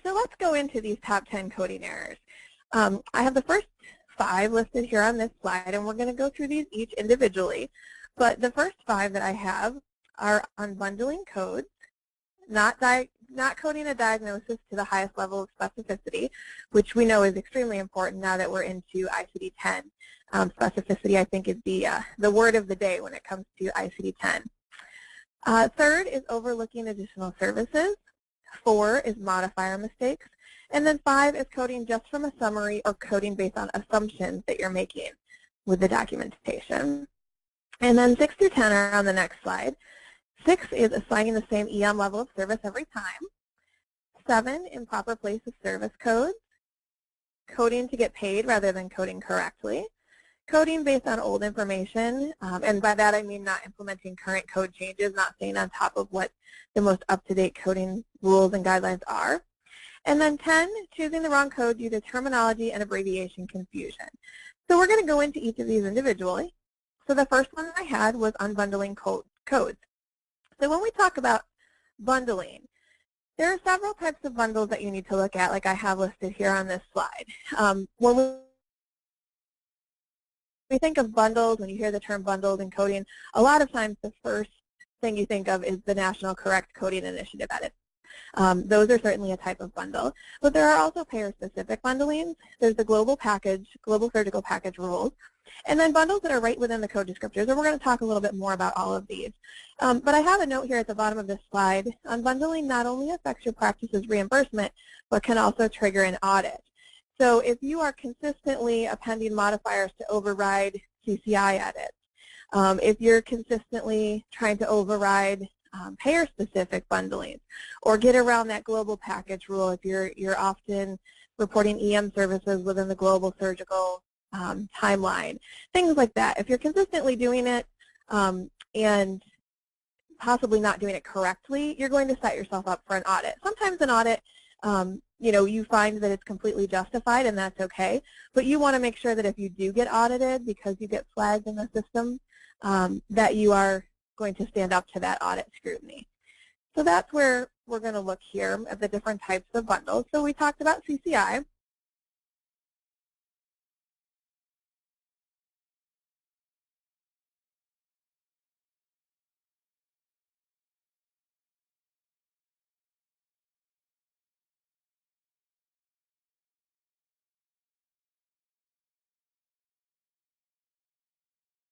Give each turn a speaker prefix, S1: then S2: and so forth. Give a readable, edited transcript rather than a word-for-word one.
S1: So let's go into these top 10 coding errors. I have the first 5 listed here on this slide, and we're going to go through these each individually. But the first 5 that I have are unbundling codes, not coding a diagnosis to the highest level of specificity, which we know is extremely important now that we're into ICD-10. Specificity, I think, is the word of the day when it comes to ICD-10. Third is overlooking additional services. 4 is modifier mistakes. And then 5 is coding just from a summary or coding based on assumptions that you're making with the documentation. And then 6 through 10 are on the next slide. 6 is assigning the same EM level of service every time. 7, improper place of service codes. Coding to get paid rather than coding correctly. Coding based on old information, and by that I mean not implementing current code changes, not staying on top of what the most up-to-date coding rules and guidelines are. And then 10, choosing the wrong code due to terminology and abbreviation confusion. So we're going to go into each of these individually. So the first one I had was unbundling codes. So when we talk about bundling, there are several types of bundles that you need to look at, like I have listed here on this slide. When we think of bundles, when you hear the term bundled and coding, a lot of times the first thing you think of is the National Correct Coding Initiative edits. Those are certainly a type of bundle, but there are also payer-specific bundlings. There's the global surgical package rules, and then bundles that are right within the code descriptors, and we're going to talk a little bit more about all of these. But I have a note here at the bottom of this slide. Unbundling not only affects your practice's reimbursement, but can also trigger an audit. So if you are consistently appending modifiers to override CCI edits, if you're consistently trying to override payer-specific bundling, or get around that global package rule if you're often reporting EM services within the global surgical timeline, things like that. If you're consistently doing it and possibly not doing it correctly, you're going to set yourself up for an audit. Sometimes an audit, you find that it's completely justified, and that's okay, but you want to make sure that if you do get audited because you get flagged in the system, that you are going to stand up to that audit scrutiny. So that's where we're going to look here at the different types of bundles. So we talked about CCI.